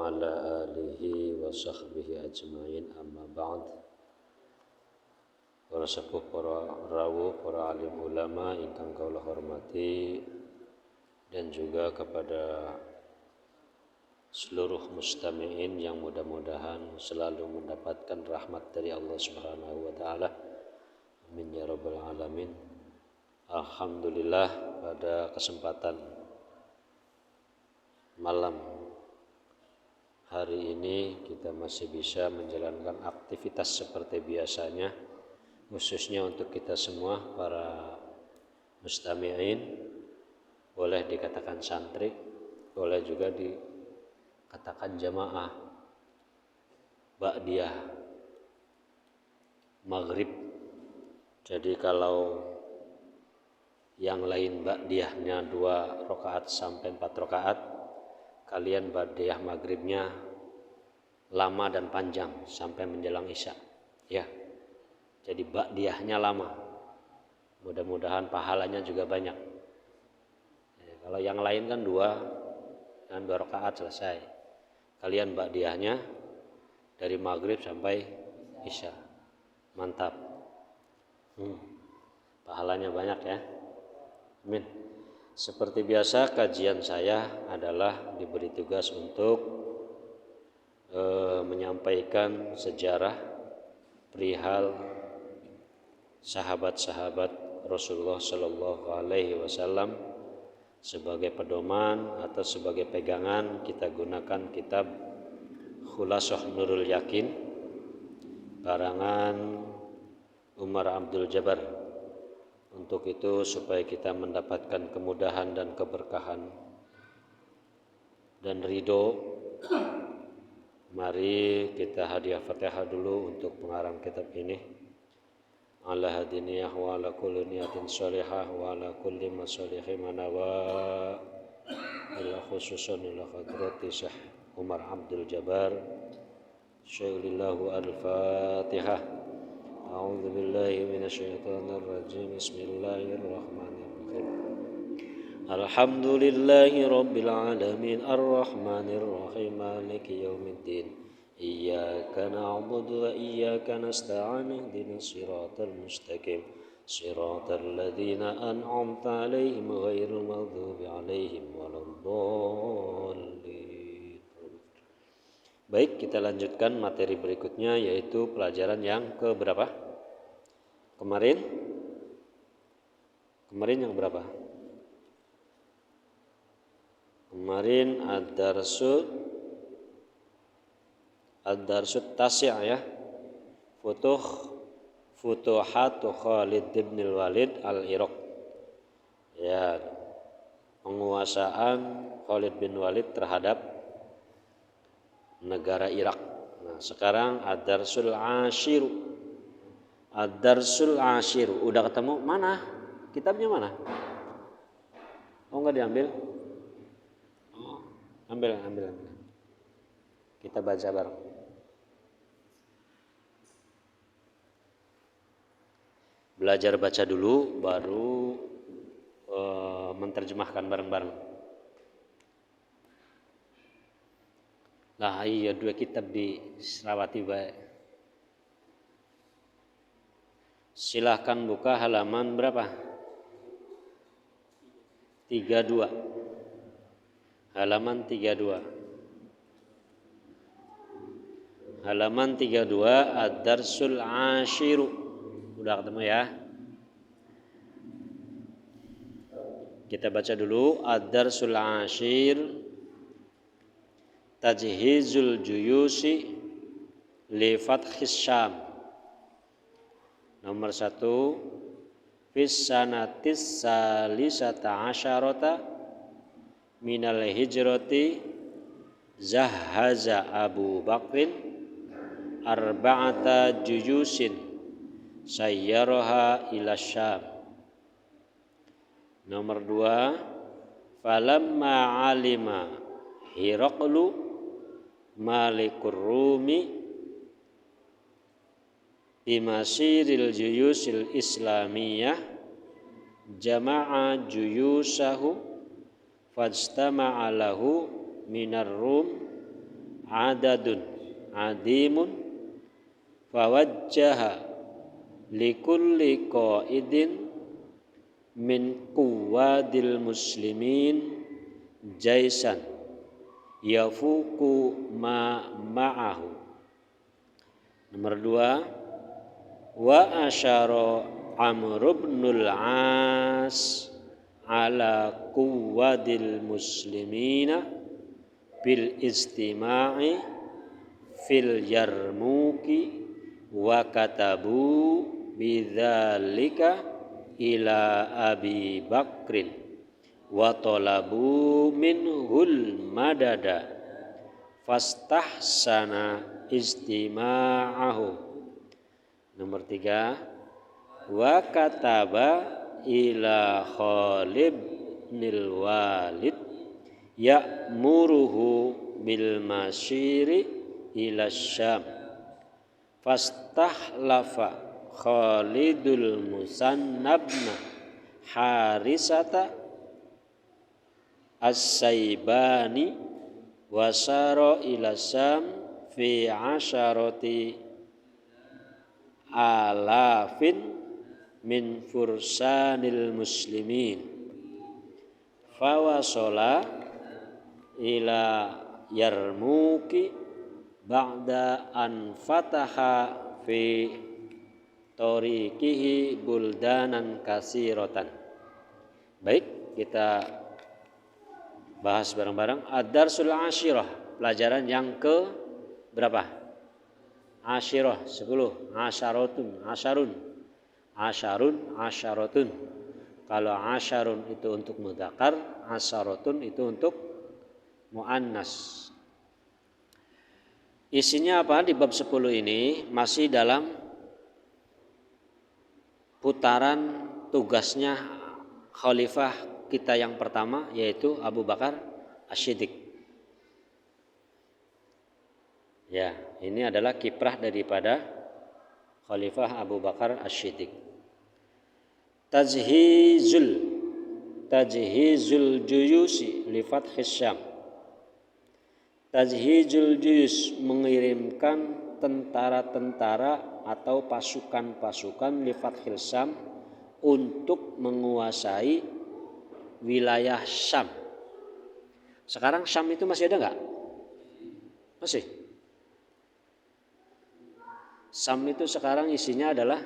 ala alihi wa sahbihi ajma'in, amma ba'd. Para sepuh, para rawuh, para alim ulama ingkang kula hormati, dan juga kepada seluruh mustami'in yang mudah-mudahan selalu mendapatkan rahmat dari Allah Subhanahu wa taala. Amin ya rabbal alamin. Alhamdulillah, pada kesempatan malam hari ini kita masih bisa menjalankan aktivitas seperti biasanya, khususnya untuk kita semua para mustami'in, boleh dikatakan santri, boleh juga dikatakan jamaah ba'diyah maghrib. Jadi kalau yang lain ba'diyahnya 2 rakaat sampai 4 rakaat, kalian ba'diyah maghribnya lama dan panjang sampai menjelang isya, ya. Jadi ba'diyahnya lama, mudah-mudahan pahalanya juga banyak. Ya, kalau yang lain kan 2 rakaat selesai, kalian ba'diyahnya dari maghrib sampai isya, mantap. Pahalanya banyak ya. Amin. Seperti biasa, kajian saya adalah diberi tugas untuk menyampaikan sejarah perihal sahabat-sahabat Rasulullah Shallallahu Alaihi Wasallam sebagai pedoman atau sebagai pegangan. Kita gunakan kitab Khulasah Nurul Yakin karangan Umar Abdul Jabbar. Untuk itu, supaya kita mendapatkan kemudahan dan keberkahan dan ridho, mari kita hadiah Fatihah dulu untuk pengarang kitab ini. Ala hadiniyah wa ala kulli niyatin sholihah wa ala kulli masalihi manawa ila khususan ila hadrati Syekh Umar Abdul Jabbar. Syaikhillahu al-Fatihah. A'udzu billahi minasyaitonir rajim. Bismillahirrahmanirrahim. Alhamdulillahi rabbil alamin arrahmanir rahim maliki yaumiddin. Iyyaka na'budu wa iyyaka nasta'in ihdinas siratal mustaqim siratal ladzina an'amta 'alaihim ghairil maghdubi 'alaihim waladdallin. Baik, kita lanjutkan materi berikutnya, yaitu pelajaran yang ke berapa? Kemarin yang berapa? Kemarin ad-darsut tasi' ya. Futuhatu Khalid bin Walid al-Iraq. Ya, penguasaan Khalid bin Walid terhadap negara Irak. Nah, sekarang ad-darsul ashir. Udah ketemu? Mana? Kitabnya mana? Oh, enggak diambil? Oh, ambil. Kita baca bareng. Belajar baca dulu, baru menerjemahkan bareng-bareng. Lah iya, 2 kitab di Serawati baik. Silahkan buka halaman berapa? 32. Halaman 32. Halaman 32 ad-darsul ashiru. Udah ketemu ya? Kita baca dulu ad-darsul ashir. Tajhizul juyusi li fathis Syam. Nomor 1, fis sanatis salisata asyarata minal hijrati zahhaza Abu Bakrin arba'ata juyusin sayyaraha ila Syam. Nomor 2, falamma alima Hiraqlu Malikur Rumi bimasiril juyusil islamiyah jama'a juyusahu fajtama'a lahu minar rum adadun adimun fawajjaha likulli qaidin min quwadil muslimin jaisan yafuku ma ma'ahu. Nomor 2, wa asyara Amr ibnul As ala quwadil muslimina bil istima'i fil yarmuki wa katabu bidzalika ila Abi Bakrin wa talabu minhul madada fastahsana istima'ahu. Nomor 3, wa kataba ila Khalid nil Walid ya'muruhu bil masyiri ila Syam fastahlafa Khalidul Musannabna Harisata As-Saibani wasara ila Syam fi asyarati alafin min fursanil muslimin fawasala ila Yarmuki ba'da an fataha fi tariqihi buldanan kasiratan. Baik, kita bahas bareng-bareng ad-darsul asyirah, pelajaran yang ke berapa? Asyirah 10, asyaratun. Kalau asyarun itu untuk mudzakkar, asyaratun itu untuk muannas. Isinya apa di bab 10 ini? Masih dalam putaran tugasnya khalifah kita yang pertama, yaitu Abu Bakar As-Siddiq. Ya, ini adalah kiprah daripada khalifah Abu Bakar As-Siddiq. Tajhizul juyusi li fathis Syam. Tajhizul juyus, mengirimkan tentara-tentara atau pasukan-pasukan li fathil Syam untuk menguasai wilayah Syam. Sekarang Syam itu masih ada enggak? Masih. Syam itu sekarang isinya adalah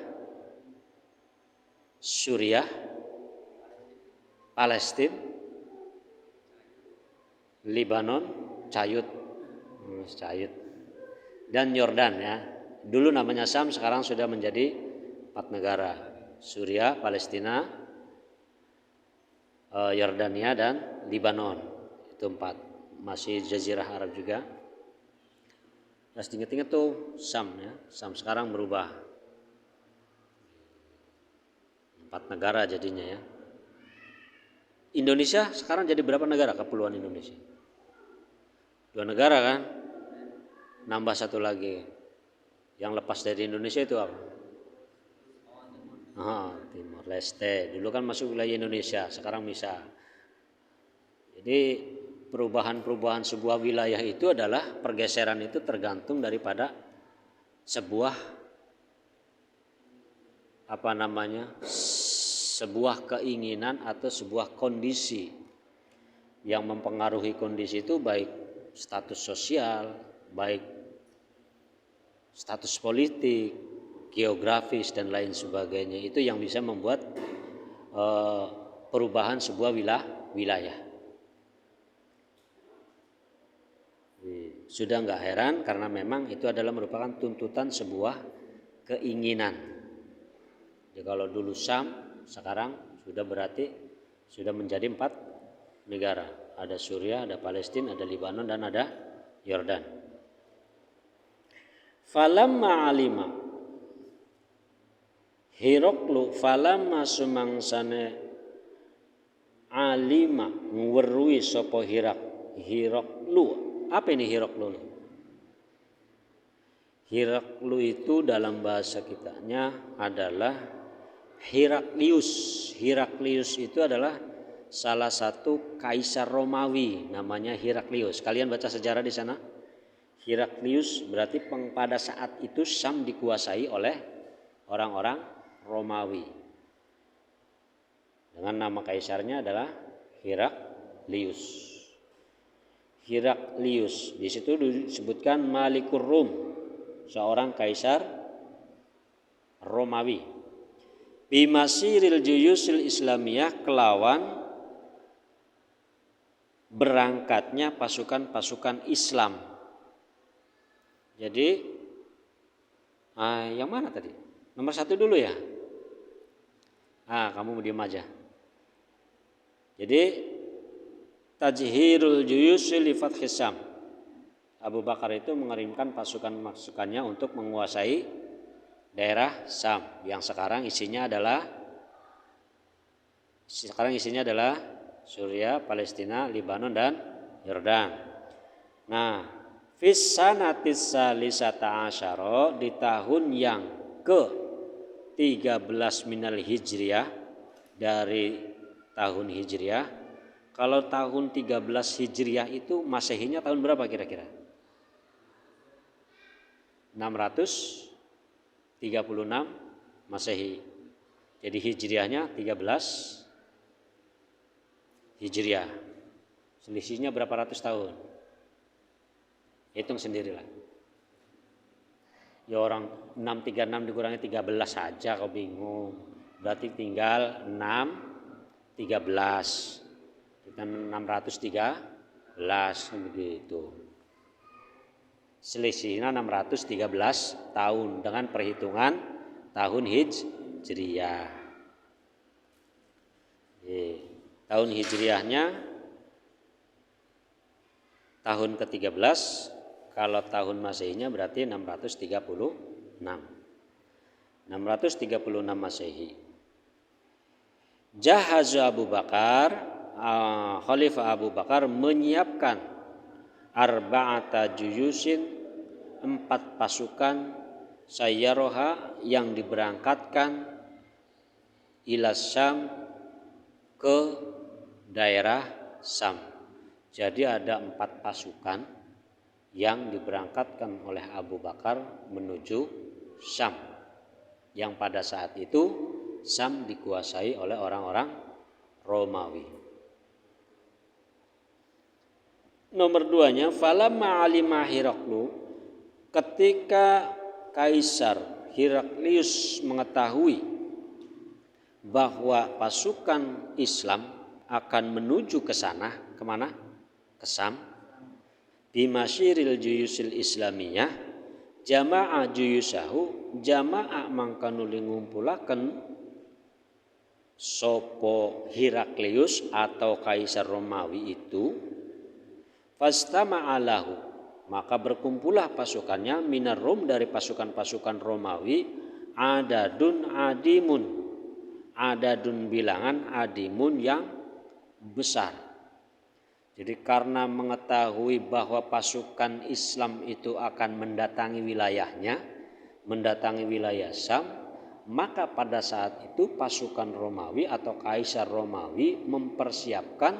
Suriah, Palestina, Lebanon, Cayut, dan Yordan ya. Dulu namanya Syam, sekarang sudah menjadi 4 negara. Suriah, Palestina, Yordania dan Lebanon. Itu 4. Masih Jazirah Arab juga. Terus ingat-ingat tuh Syam ya. Syam sekarang berubah. 4 negara jadinya ya. Indonesia sekarang jadi berapa negara kepulauan Indonesia? 2 negara kan? Nambah 1 lagi. Yang lepas dari Indonesia itu apa? Timor Leste. Dulu kan masuk wilayah Indonesia, sekarang misah. Jadi perubahan-perubahan sebuah wilayah itu adalah pergeseran itu tergantung daripada sebuah sebuah keinginan atau sebuah kondisi yang mempengaruhi kondisi itu, baik status sosial, baik status politik, geografis dan lain sebagainya. Itu yang bisa membuat perubahan sebuah wilayah. Sudah enggak heran karena memang itu adalah merupakan tuntutan sebuah keinginan. Jadi kalau dulu Syam, sekarang sudah berarti sudah menjadi 4 negara. Ada Suriah, ada Palestina, ada Lebanon dan ada Yordan. Falamma alima Hiroklu falamma sumangsane alima ngwerui sapa Hiroklu. Apa ini Hiroklu? Hiroklu itu dalam bahasa kitanya adalah Heraklius. Heraklius itu adalah salah satu kaisar Romawi, namanya Heraklius. Kalian baca sejarah di sana. Heraklius berarti pada saat itu Syam dikuasai oleh orang-orang Romawi. Dengan nama kaisarnya adalah Heraklius. Heraklius di situ disebutkan Malikur Rum, seorang kaisar Romawi. Bimasiril juyusil Islamiyah, kelawan berangkatnya pasukan-pasukan Islam. Jadi yang mana tadi? Nomor 1 dulu ya. Kamu diam aja. Jadi tajhirul juyusi li fathi Syam. Abu Bakar itu mengirimkan pasukan-pasukannya untuk menguasai daerah Syam yang sekarang isinya adalah Suriah, Palestina, Lebanon dan Yordan. Nah, fis sanatis salisata asyara, di tahun yang ke-13 minal hijriyah, dari tahun hijriyah. Kalau tahun 13 hijriyah itu masehinya tahun berapa kira-kira? 636 masehi. Jadi hijriyahnya 13 hijriyah. Selisihnya berapa ratus tahun? Hitung sendirilah. Ya orang 636 dikurangi 13 saja kau bingung. Berarti tinggal 13. Kita 613 begitu. Selisihnya 613 tahun dengan perhitungan tahun hijriyah. Tahun hijriyahnya tahun ke-13, kalau tahun masehinya berarti 636 masehi. Jahaz Abu Bakar, Khalifah Abu Bakar menyiapkan arba'ata juyusin, 4 pasukan sayyaroha yang diberangkatkan ila Syam, ke daerah Syam. Jadi ada 4 pasukan yang diberangkatkan oleh Abu Bakar menuju Syam, yang pada saat itu Syam dikuasai oleh orang-orang Romawi. Nomor 2-nya, falamma alima Heraklu, ketika Kaisar Heraklius mengetahui bahwa pasukan Islam akan menuju ke sana, kemana? Ke Syam. Bimasyiril juyusil Islamiyah, jama'a juyusahu, jama'a mangkanuli ngumpulaken sopo Heraklius atau Kaisar Romawi itu, fastama'alahu, maka berkumpullah pasukannya, minar Rum, dari pasukan-pasukan Romawi, adadun bilangan, adimun yang besar. Jadi karena mengetahui bahwa pasukan Islam itu akan mendatangi wilayahnya, mendatangi wilayah Syam, maka pada saat itu pasukan Romawi atau Kaisar Romawi mempersiapkan,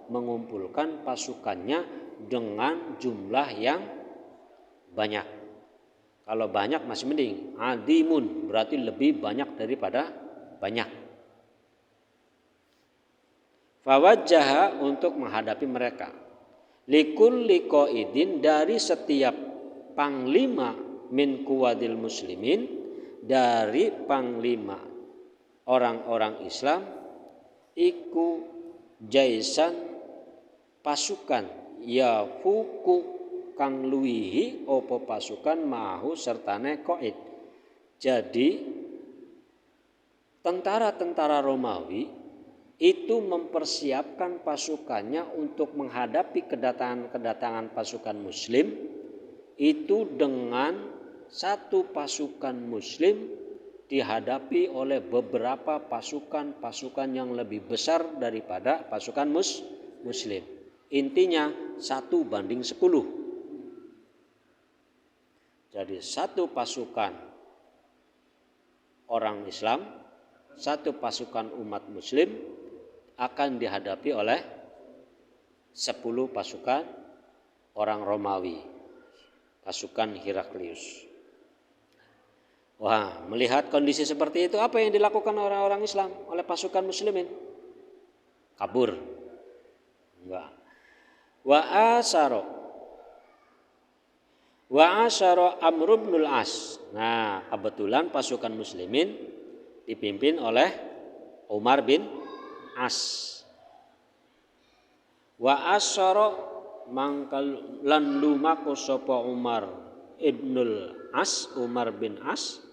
mengumpulkan pasukannya dengan jumlah yang banyak. Kalau banyak masih mending, adimun berarti lebih banyak daripada banyak. Fawajjaha, untuk menghadapi mereka. Likulli qaidin, dari setiap panglima, min quwadil muslimin, dari panglima orang-orang Islam, iku jaisan, pasukan, ya fuku kang luihi opo pasukan, mahu sertane qaid. Jadi tentara-tentara Romawi itu mempersiapkan pasukannya untuk menghadapi kedatangan pasukan Muslim itu dengan satu pasukan Muslim dihadapi oleh beberapa pasukan yang lebih besar daripada pasukan Muslim. Intinya 1:10. Jadi satu pasukan orang Islam, satu pasukan umat Muslim akan dihadapi oleh 10 pasukan orang Romawi. pasukan Heraklius. Wah, melihat kondisi seperti itu, apa yang dilakukan orang-orang Islam oleh pasukan muslimin? Kabur. Enggak. Wa asyara Amr bin As. Nah, kebetulan pasukan muslimin dipimpin oleh Umar bin As. Wa asyara mangkal lan lumaku sapa Umar bin As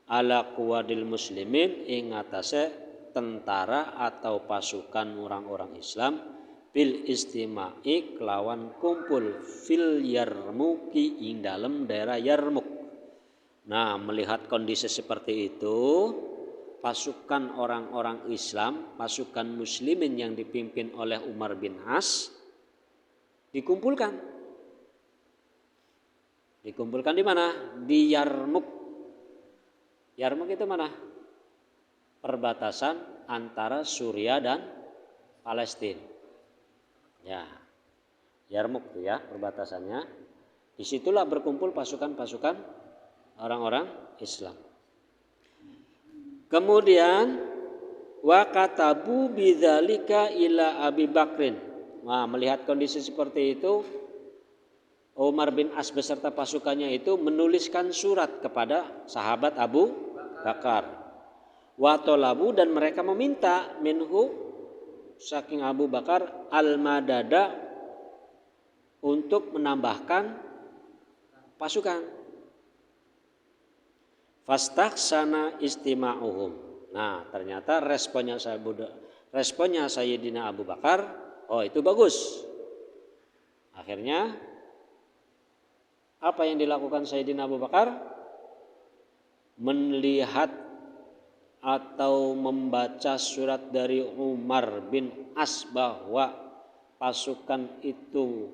ala quwadil muslimin ing atase tentara atau pasukan orang-orang Islam bil istima'i kelawan kumpul fil Yarmuki ing dalam daerah Yarmuk. Nah, melihat kondisi seperti itu, pasukan orang-orang Islam, pasukan muslimin yang dipimpin oleh Umar bin As dikumpulkan. Dikumpulkan di mana? Di Yarmuk. Yarmuk itu mana? Perbatasan antara Suriah dan Palestina. Ya, Yarmuk itu ya perbatasannya. Disitulah berkumpul pasukan-pasukan orang-orang Islam. Kemudian wa katabu bidzalika ila Abi Bakrin. Nah, melihat kondisi seperti itu, Umar bin As beserta pasukannya itu menuliskan surat kepada sahabat Abu Bakar. Wa talabu dan mereka meminta minhu saking Abu Bakar al-madada untuk menambahkan pasukan. Fastaksana istima'uhum. Nah, ternyata responnya Sayyidina Abu Bakar, oh itu bagus. Akhirnya apa yang dilakukan Sayyidina Abu Bakar? Melihat atau membaca surat dari Umar bin As bahwa pasukan itu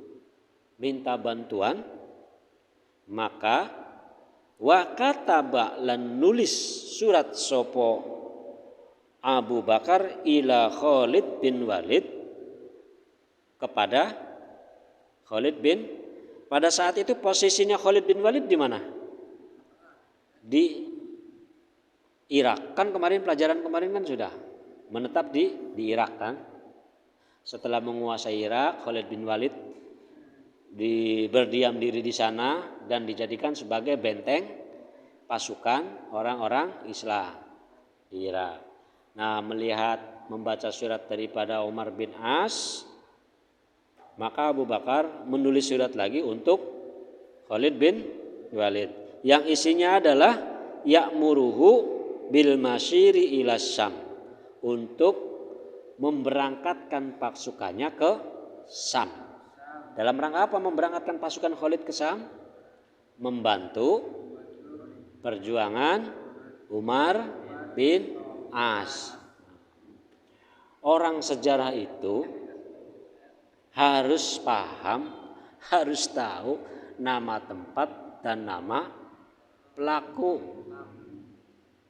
minta bantuan, maka wa kataba lan nulis surat sopo Abu Bakar ila Khalid bin Walid kepada Khalid bin. Pada saat itu posisinya Khalid bin Walid di mana? Di Irak. Kan kemarin pelajaran kemarin kan sudah menetap di Irak kan. Setelah menguasai Irak, Khalid bin Walid berdiam diri di sana dan dijadikan sebagai benteng pasukan orang-orang Islam di Irak. Nah, melihat membaca surat daripada Umar bin As, maka Abu Bakar menulis surat lagi untuk Khalid bin Walid yang isinya adalah ya'muruhu bil masyiri ila Syam, untuk memberangkatkan pasukannya ke Syam. Dalam rangka apa memberangkatkan pasukan Khalid ke Syam? Membantu perjuangan Umar bin As. Orang sejarah itu harus paham, harus tahu nama tempat dan nama pelaku.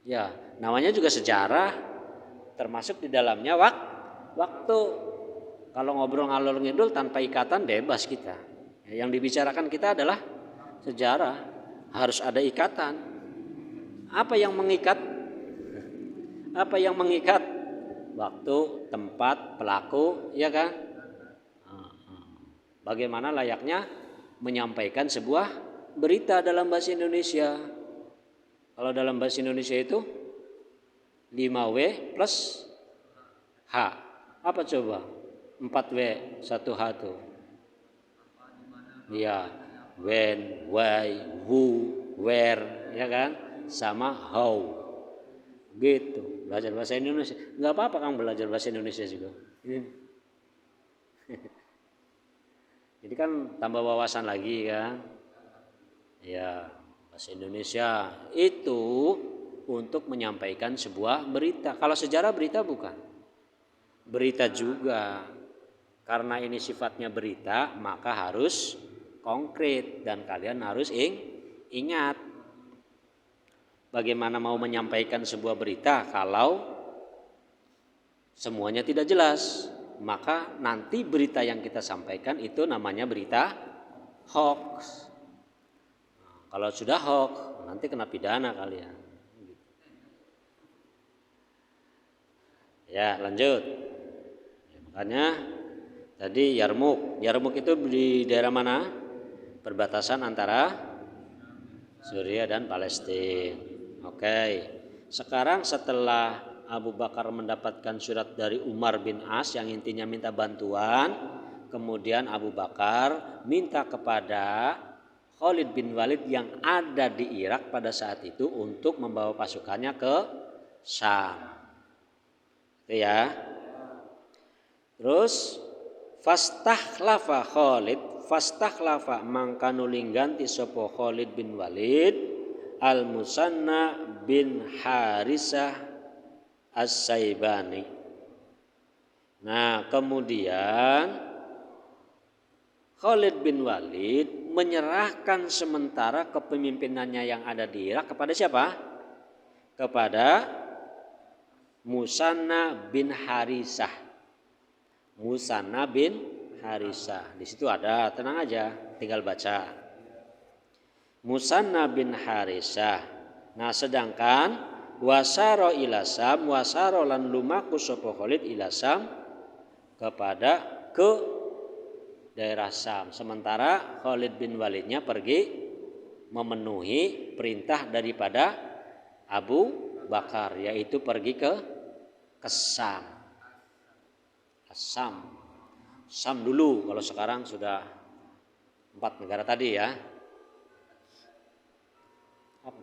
Ya, namanya juga sejarah, termasuk di dalamnya waktu. Kalau ngobrol ngalor ngidul tanpa ikatan bebas kita. Yang dibicarakan kita adalah sejarah, harus ada ikatan. Apa yang mengikat? Apa yang mengikat? Waktu, tempat, pelaku, ya kan? Bagaimana layaknya menyampaikan sebuah berita dalam bahasa Indonesia? Kalau dalam bahasa Indonesia itu 5W plus H. Apa coba? 4W 1H tuh. Ya, when, why, who, where, ya kan? Sama how. Gitu. Belajar bahasa Indonesia. Enggak apa-apa Kang belajar bahasa Indonesia juga. Jadi kan tambah wawasan lagi kan. Ya. Bahasa Indonesia itu untuk menyampaikan sebuah berita. Kalau sejarah berita bukan. Berita juga. Karena ini sifatnya berita, maka harus konkret dan kalian harus ingat. Bagaimana mau menyampaikan sebuah berita kalau semuanya tidak jelas? Maka nanti berita yang kita sampaikan itu namanya berita hoax. Kalau sudah hoax nanti kena pidana kalian. Ya lanjut. Ya, makanya tadi Yarmuk itu di daerah mana? Perbatasan antara Suriah dan Palestina. Oke. Sekarang setelah Abu Bakar mendapatkan surat dari Umar bin As yang intinya minta bantuan, kemudian Abu Bakar minta kepada Khalid bin Walid yang ada di Irak pada saat itu untuk membawa pasukannya ke Syam. Itu ya. Terus fastakhlafa mangkanu lingganti sapa Khalid bin Walid al-Musanna bin Harisah as-Saibani. Nah, kemudian Khalid bin Walid menyerahkan sementara kepemimpinannya yang ada di Irak kepada siapa? Kepada Musanna bin Harisah. Musanna bin Harisah. Di situ ada, tenang aja, tinggal baca. Musanna bin Harisah. Nah, sedangkan wasaro ilasam, wasaro lan lumaku sapa Khalid ilasam kepada ke daerah Syam. Sementara Khalid bin Walidnya pergi memenuhi perintah daripada Abu Bakar, yaitu pergi ke Syam. Syam dulu, kalau sekarang sudah 4 negara tadi ya. Apa?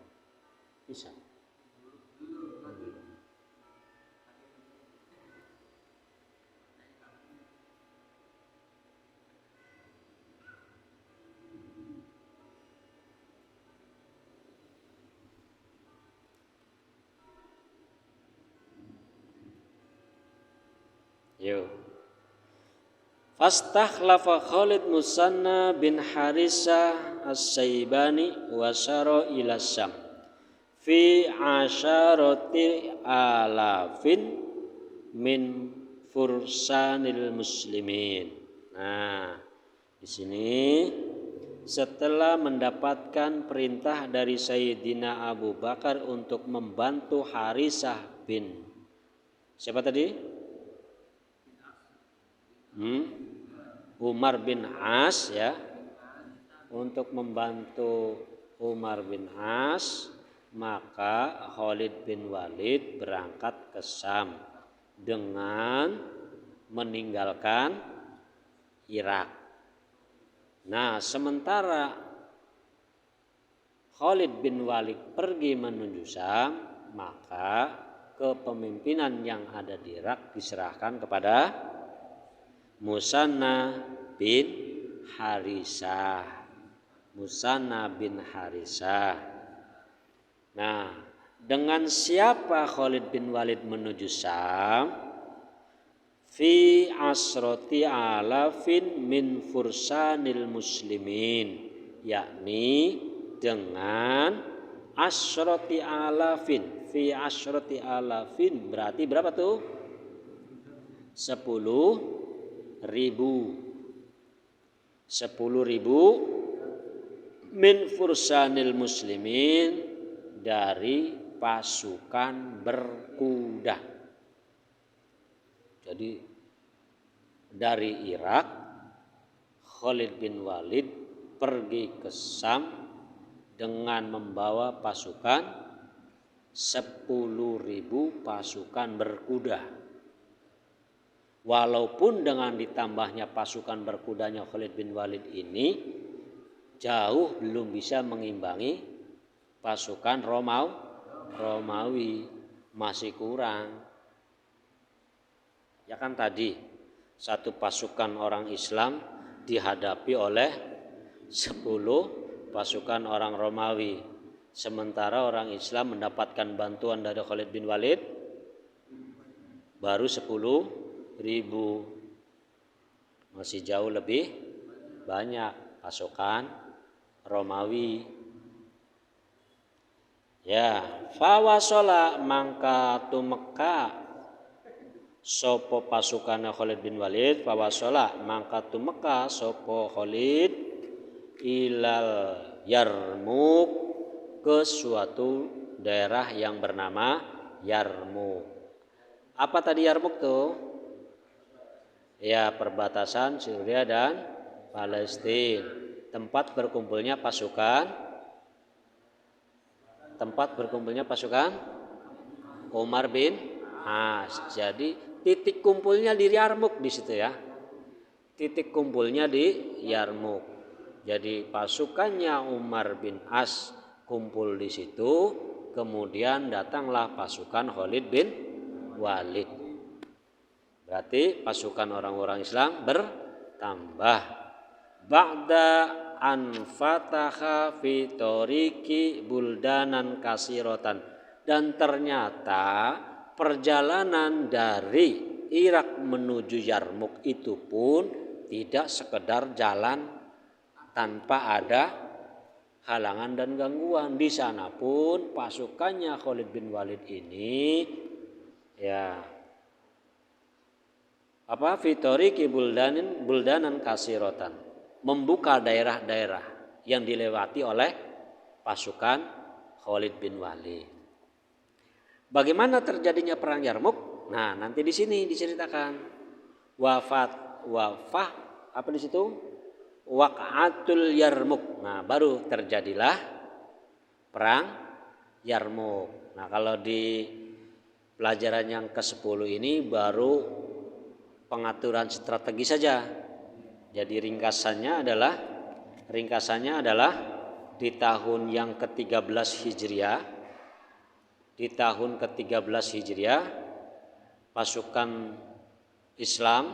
Bisa. Yuk. Fastakhlafa Khalid Musanna bin Harisah as-Saibani wa syara ila Syam fi asyarati alafin min fursanil muslimin. Nah, di sini setelah mendapatkan perintah dari Sayyidina Abu Bakar untuk membantu Harisah bin siapa tadi? Umar bin As ya, untuk membantu Umar bin As, maka Khalid bin Walid berangkat ke Syam dengan meninggalkan Irak. Nah, sementara Khalid bin Walid pergi menuju Syam, maka kepemimpinan yang ada di Irak diserahkan kepada Musanna bin Harisah. Musanna bin Harisah. Nah, dengan siapa Khalid bin Walid menuju Syam? Fi asroti alafin min fursanil muslimin, yakni dengan asroti alafin. Fi asroti alafin berarti berapa tuh? 10.000 min fursanil muslimin, dari pasukan berkuda. Jadi dari Irak Khalid bin Walid pergi ke Syam dengan membawa pasukan 10.000 pasukan berkuda. Walaupun dengan ditambahnya pasukan berkudanya Khalid bin Walid ini jauh belum bisa mengimbangi pasukan Romawi, masih kurang. Ya kan tadi satu pasukan orang Islam dihadapi oleh 10 pasukan orang Romawi. Sementara orang Islam mendapatkan bantuan dari Khalid bin Walid baru 10.000, masih jauh lebih banyak pasukan Romawi. Ya, fawasola mangka tumeka sopo pasukan Khalid bin Walid, fawasola mangka tumeka sopo Khalid ilal Yarmuk, ke suatu daerah yang bernama Yarmuk. Apa tadi Yarmuk tuh? Ya, perbatasan Syria dan Palestina. Tempat berkumpulnya pasukan Umar bin As. Jadi titik kumpulnya di Yarmuk di situ ya. Titik kumpulnya di Yarmuk. Jadi pasukannya Umar bin As kumpul di situ, kemudian datanglah pasukan Khalid bin Walid. Berarti pasukan orang-orang Islam bertambah. Ba'da an fataha fi tariqi buldanan kasiratan. Dan ternyata perjalanan dari Irak menuju Yarmuk itu pun tidak sekedar jalan tanpa ada halangan dan gangguan. Di sana pun pasukannya Khalid bin Walid ini fitoriki buldanan kasiratan, membuka daerah-daerah yang dilewati oleh pasukan Khalid bin Walid. Bagaimana terjadinya perang Yarmuk? Nah, nanti di sini diceritakan apa di situ? Waqatul Yarmuk. Nah, baru terjadilah perang Yarmuk. Nah, kalau di pelajaran yang ke-10 ini baru pengaturan strategi saja. Jadi ringkasannya adalah di tahun yang ke-13 Hijriah. Di tahun ke-13 Hijriah pasukan Islam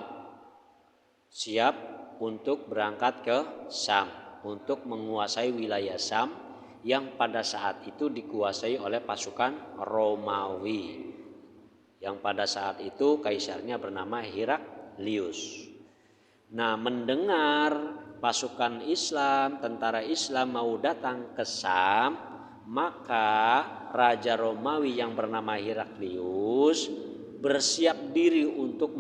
siap untuk berangkat ke Syam untuk menguasai wilayah Syam yang pada saat itu dikuasai oleh pasukan Romawi. Yang pada saat itu kaisarnya bernama Heraklius. Nah, mendengar pasukan Islam, tentara Islam mau datang ke Syam, maka Raja Romawi yang bernama Heraklius bersiap diri untuk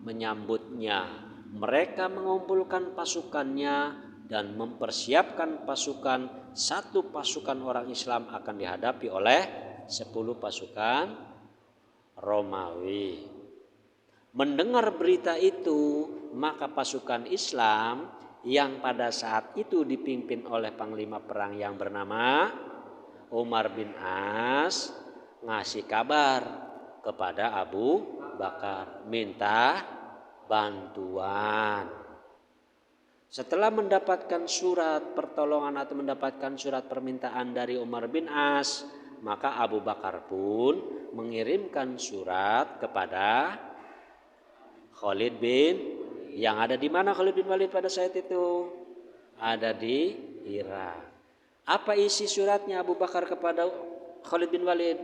menyambutnya. Mereka mengumpulkan pasukannya dan mempersiapkan pasukan. Satu pasukan orang Islam akan dihadapi oleh 10 pasukan Romawi. Mendengar berita itu, maka pasukan Islam yang pada saat itu dipimpin oleh panglima perang yang bernama Umar bin As ngasih kabar kepada Abu Bakar, minta bantuan. Setelah mendapatkan surat pertolongan atau mendapatkan surat permintaan dari Umar bin As, maka Abu Bakar pun mengirimkan surat kepada Khalid bin, yang ada di mana Khalid bin Walid pada saat itu? Ada di Irak. Apa isi suratnya Abu Bakar kepada Khalid bin Walid?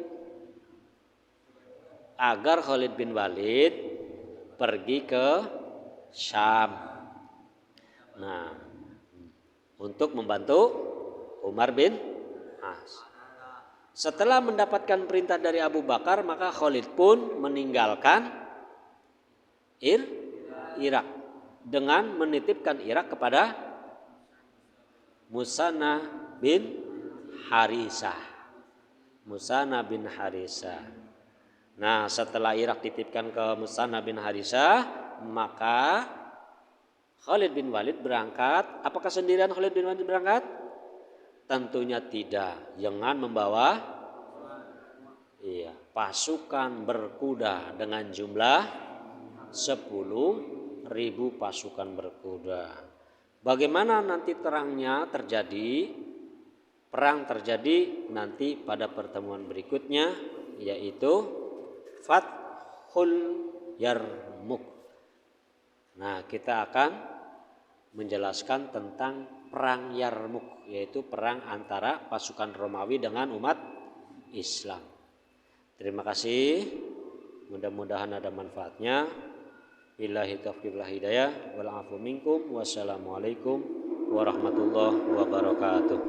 Agar Khalid bin Walid pergi ke Syam. Nah, untuk membantu Umar bin As. Setelah mendapatkan perintah dari Abu Bakar, maka Khalid pun meninggalkan Irak dengan menitipkan Irak kepada Musanna bin Harisah. Nah, setelah Irak dititipkan ke Musanna bin Harisah, maka Khalid bin Walid berangkat. Apakah sendirian Khalid bin Walid berangkat? Tentunya tidak. Dengan membawa pasukan berkuda dengan jumlah 10.000 pasukan berkuda. Bagaimana nanti perang terjadi nanti pada pertemuan berikutnya, yaitu Fathul Yarmuk. Nah, kita akan menjelaskan tentang perang Yarmuk, yaitu perang antara pasukan Romawi dengan umat Islam. Terima kasih. Mudah-mudahan ada manfaatnya. Billahi taufiq wal hidayah wal afu minkum. Wassalamualaikum warahmatullahi wabarakatuh.